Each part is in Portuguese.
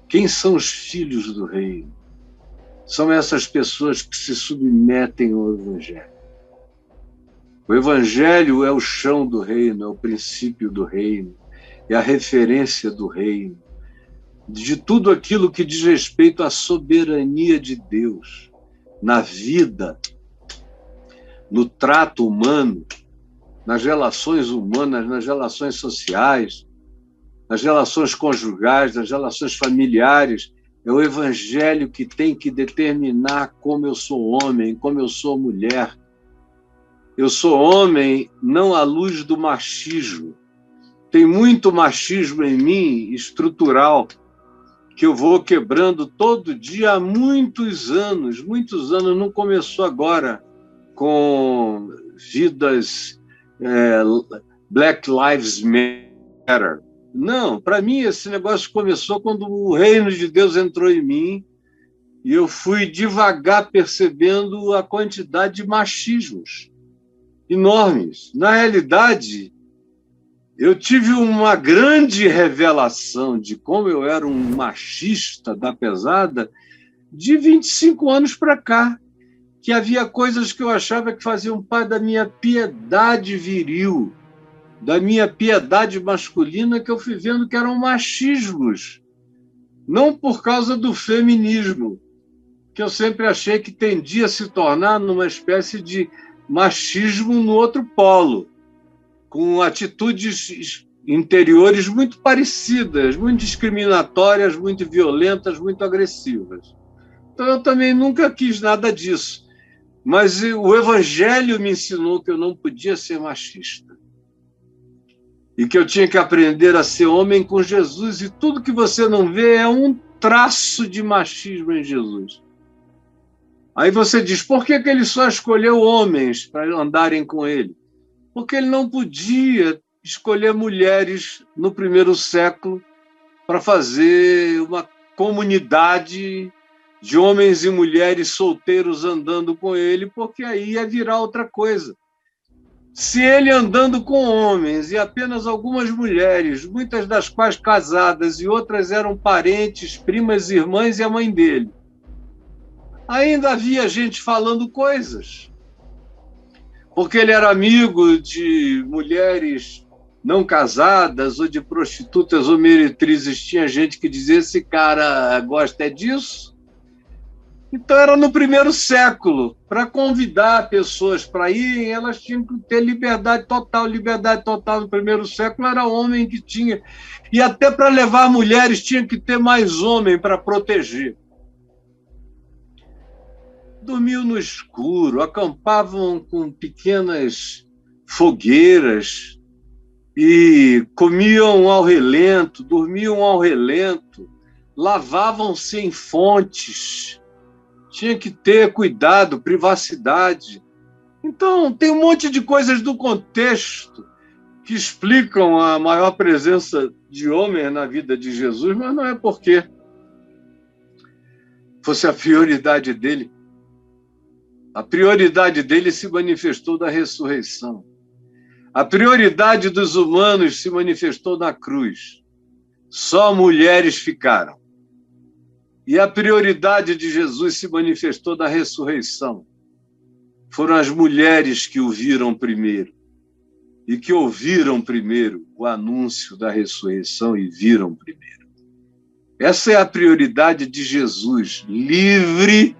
Quem são os filhos do reino? São essas pessoas que se submetem ao Evangelho. O Evangelho é o chão do reino, é o princípio do reino, é a referência do reino, de tudo aquilo que diz respeito à soberania de Deus na vida, no trato humano, nas relações humanas, nas relações sociais, nas relações conjugais, nas relações familiares. É o Evangelho que tem que determinar como eu sou homem, como eu sou mulher. Eu sou homem não à luz do machismo. Tem muito machismo em mim, estrutural, que eu vou quebrando todo dia há muitos anos. Não começou agora com vidas Black Lives Matter. Não, para mim esse negócio começou quando o reino de Deus entrou em mim e eu fui devagar percebendo a quantidade de machismos enormes. Na realidade, eu tive uma grande revelação de como eu era um machista da pesada de 25 anos para cá, que havia coisas que eu achava que faziam parte da minha piedade viril, da minha piedade masculina, que eu fui vendo que eram machismos, não por causa do feminismo, que eu sempre achei que tendia a se tornar numa espécie de machismo no outro polo, com atitudes interiores muito parecidas, muito discriminatórias, muito violentas, muito agressivas. Então, eu também nunca quis nada disso. Mas o Evangelho me ensinou que eu não podia ser machista. E que eu tinha que aprender a ser homem com Jesus. E tudo que você não vê é um traço de machismo em Jesus. Aí você diz, por que ele só escolheu homens para andarem com ele? Porque ele não podia escolher mulheres no primeiro século para fazer uma comunidade de homens e mulheres solteiros andando com ele, porque aí ia virar outra coisa. Se ele andando com homens e apenas algumas mulheres, muitas das quais casadas e outras eram parentes, primas, irmãs e a mãe dele, ainda havia gente falando coisas. Porque ele era amigo de mulheres não casadas ou de prostitutas ou meretrizes. Tinha gente que dizia, esse cara gosta disso. Então, era no primeiro século. Para convidar pessoas para irem, elas tinham que ter liberdade total. Liberdade total no primeiro século era homem que tinha. E até para levar mulheres tinha que ter mais homem para proteger. Dormiam no escuro, acampavam com pequenas fogueiras e comiam ao relento, dormiam ao relento, lavavam-se em fontes. Tinha que ter cuidado, privacidade. Então, tem um monte de coisas do contexto que explicam a maior presença de homens na vida de Jesus, mas não é porque fosse a prioridade dele. A prioridade dele se manifestou na ressurreição. A prioridade dos humanos se manifestou na cruz. Só mulheres ficaram. E a prioridade de Jesus se manifestou na ressurreição. Foram as mulheres que o viram primeiro e que ouviram primeiro o anúncio da ressurreição e viram primeiro. Essa é a prioridade de Jesus, livre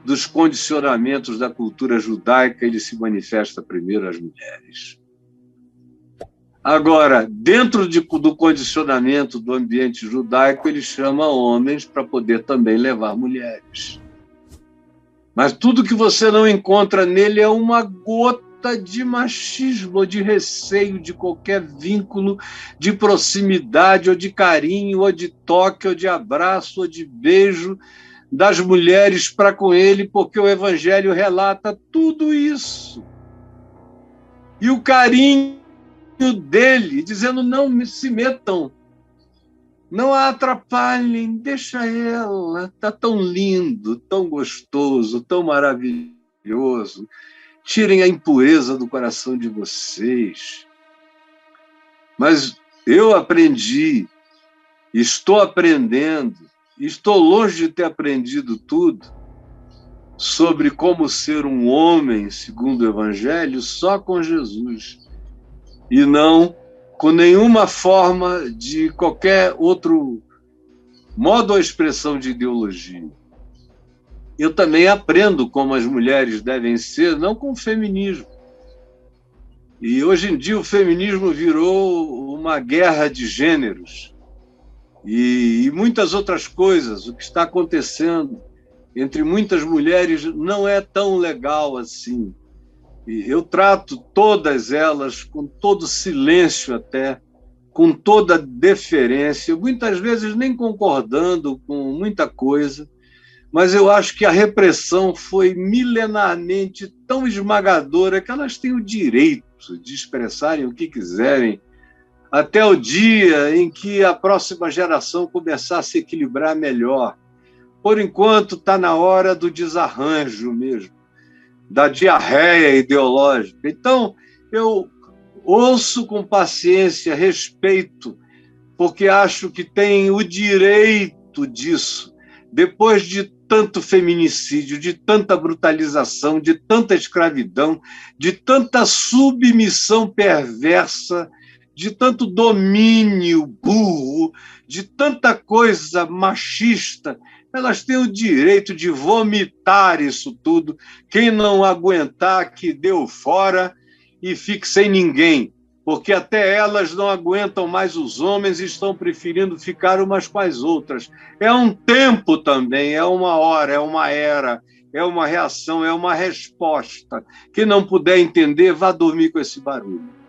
dos condicionamentos da cultura judaica, ele se manifesta primeiro às mulheres. Agora, dentro do condicionamento do ambiente judaico, ele chama homens para poder também levar mulheres. Mas tudo que você não encontra nele é uma gota de machismo, de receio, de qualquer vínculo de proximidade, ou de carinho, ou de toque, ou de abraço, ou de beijo das mulheres para com ele, porque o Evangelho relata tudo isso. E o carinho dele, dizendo, não se metam, não a atrapalhem, deixa ela, está tão lindo, tão gostoso, tão maravilhoso, tirem a impureza do coração de vocês. Mas eu aprendi, estou aprendendo, Estou longe de ter aprendido tudo sobre como ser um homem, segundo o Evangelho, só com Jesus, e não com nenhuma forma de qualquer outro modo ou expressão de ideologia. Eu também aprendo como as mulheres devem ser, não com o feminismo. E hoje em dia o feminismo virou uma guerra de gêneros e muitas outras coisas. O que está acontecendo entre muitas mulheres não é tão legal assim. E eu trato todas elas com todo silêncio até, com toda deferência, muitas vezes nem concordando com muita coisa, mas eu acho que a repressão foi milenarmente tão esmagadora que elas têm o direito de expressarem o que quiserem, até o dia em que a próxima geração começar a se equilibrar melhor. Por enquanto, está na hora do desarranjo mesmo, da diarreia ideológica. Então, eu ouço com paciência, respeito, porque acho que tem o direito disso, depois de tanto feminicídio, de tanta brutalização, de tanta escravidão, de tanta submissão perversa, de tanto domínio burro, de tanta coisa machista. Elas têm o direito de vomitar isso tudo. Quem não aguentar, que deu fora e fique sem ninguém, porque até elas não aguentam mais os homens e estão preferindo ficar umas com as outras. É um tempo também, é uma hora, é uma era, é uma reação, é uma resposta. Quem não puder entender, vá dormir com esse barulho.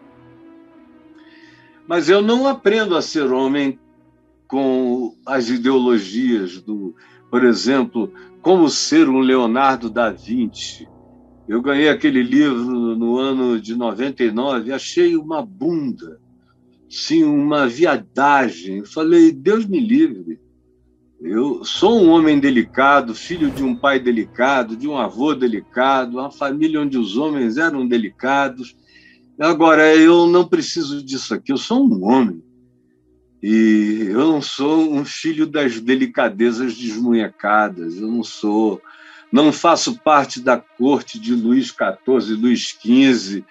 Mas eu não aprendo a ser homem com as ideologias do, por exemplo, como ser um Leonardo da Vinci. Eu ganhei aquele livro no ano de 99, achei uma bunda, sim, uma viadagem. Falei, Deus me livre. Eu sou um homem delicado, filho de um pai delicado, de um avô delicado, uma família onde os homens eram delicados. Agora, eu não preciso disso aqui, eu sou um homem. E eu não sou um filho das delicadezas desmunhecadas, eu não faço parte da corte de Luís XIV, Luís XV,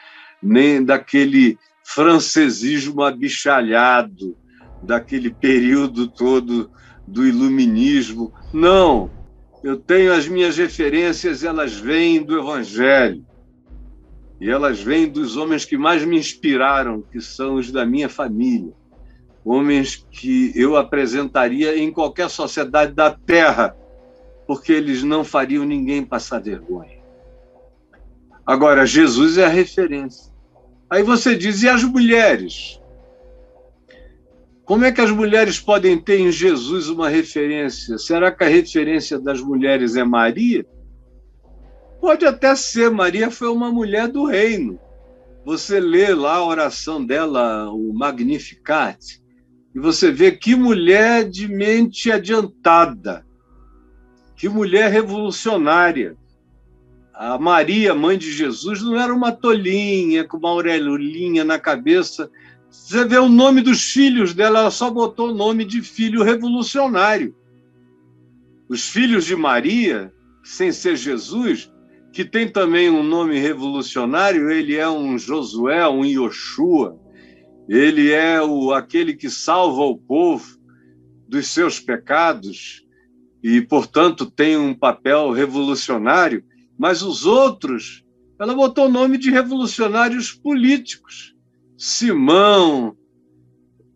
nem daquele francesismo abichalhado, daquele período todo do iluminismo. Não, eu tenho as minhas referências, elas vêm do Evangelho. E elas vêm dos homens que mais me inspiraram, que são os da minha família. Homens que eu apresentaria em qualquer sociedade da Terra, porque eles não fariam ninguém passar vergonha. Agora, Jesus é a referência. Aí você diz, e as mulheres? Como é que as mulheres podem ter em Jesus uma referência? Será que a referência das mulheres é Maria? Pode até ser, Maria foi uma mulher do reino. Você lê lá a oração dela, o Magnificat, e você vê que mulher de mente adiantada, que mulher revolucionária. A Maria, mãe de Jesus, não era uma tolinha com uma aureolinha na cabeça. Você vê o nome dos filhos dela, ela só botou o nome de filho revolucionário. Os filhos de Maria, sem ser Jesus, que tem também um nome revolucionário, ele é um Josué, um Yoshua, ele é aquele que salva o povo dos seus pecados e, portanto, tem um papel revolucionário, mas os outros, ela botou o nome de revolucionários políticos. Simão,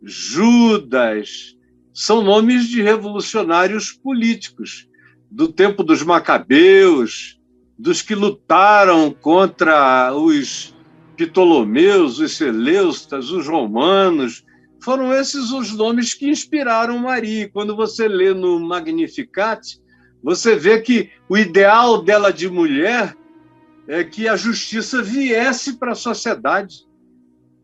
Judas, são nomes de revolucionários políticos, do tempo dos Macabeus, dos que lutaram contra os Ptolomeus, os Seleustas, os romanos. Foram esses os nomes que inspiraram Maria. Quando você lê no Magnificat, você vê que o ideal dela de mulher é que a justiça viesse para a sociedade,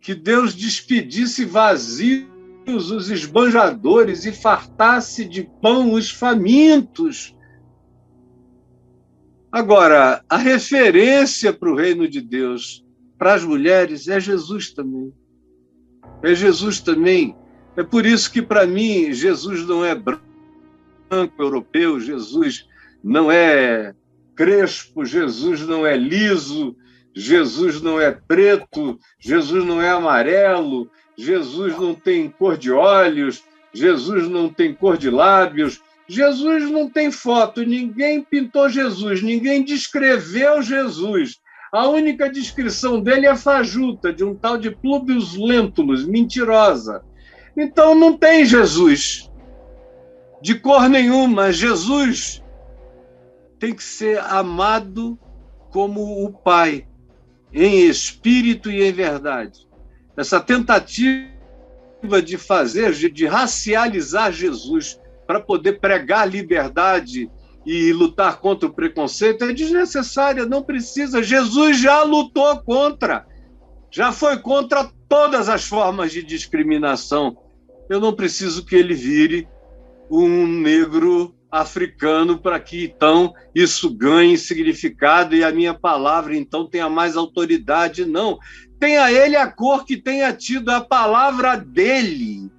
que Deus despedisse vazios os esbanjadores e fartasse de pão os famintos. Agora, a referência para o reino de Deus, para as mulheres, é Jesus também. É Jesus também. É por isso que, para mim, Jesus não é branco, europeu, Jesus não é crespo, Jesus não é liso, Jesus não é preto, Jesus não é amarelo, Jesus não tem cor de olhos, Jesus não tem cor de lábios, Jesus não tem foto, ninguém pintou Jesus, ninguém descreveu Jesus. A única descrição dele é fajuta, de um tal de Publius Lentulus, mentirosa. Então não tem Jesus de cor nenhuma. Jesus tem que ser amado como o Pai, em espírito e em verdade. Essa tentativa de racializar Jesus para poder pregar liberdade e lutar contra o preconceito é desnecessária, não precisa. Jesus já lutou contra, já foi contra todas as formas de discriminação. Eu não preciso que ele vire um negro africano para que, então, isso ganhe significado e a minha palavra, então, tenha mais autoridade. Não. Tenha ele a cor que tenha tido a palavra dele.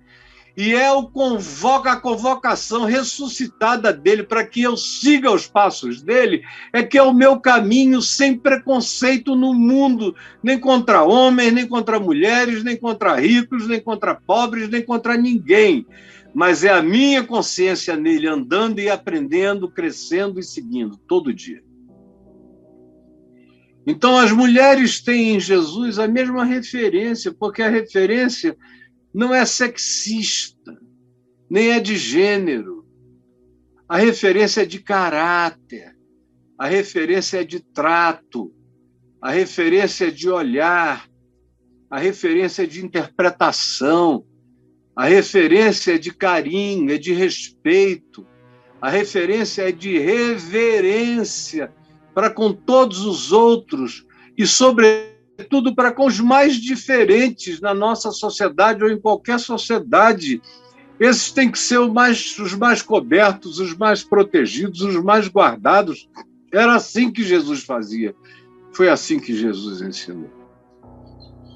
E é a convocação ressuscitada dele para que eu siga os passos dele, é que é o meu caminho sem preconceito no mundo, nem contra homens, nem contra mulheres, nem contra ricos, nem contra pobres, nem contra ninguém. Mas é a minha consciência nele, andando e aprendendo, crescendo e seguindo, todo dia. Então, as mulheres têm em Jesus a mesma referência, porque a referência não é sexista, nem é de gênero. A referência é de caráter, a referência é de trato, a referência é de olhar, a referência é de interpretação, a referência é de carinho, é de respeito, a referência é de reverência para com todos os outros e, sobretudo, para com os mais diferentes na nossa sociedade ou em qualquer sociedade. Esses têm que ser os mais cobertos, os mais protegidos, os mais guardados. Era assim que Jesus fazia. Foi assim que Jesus ensinou.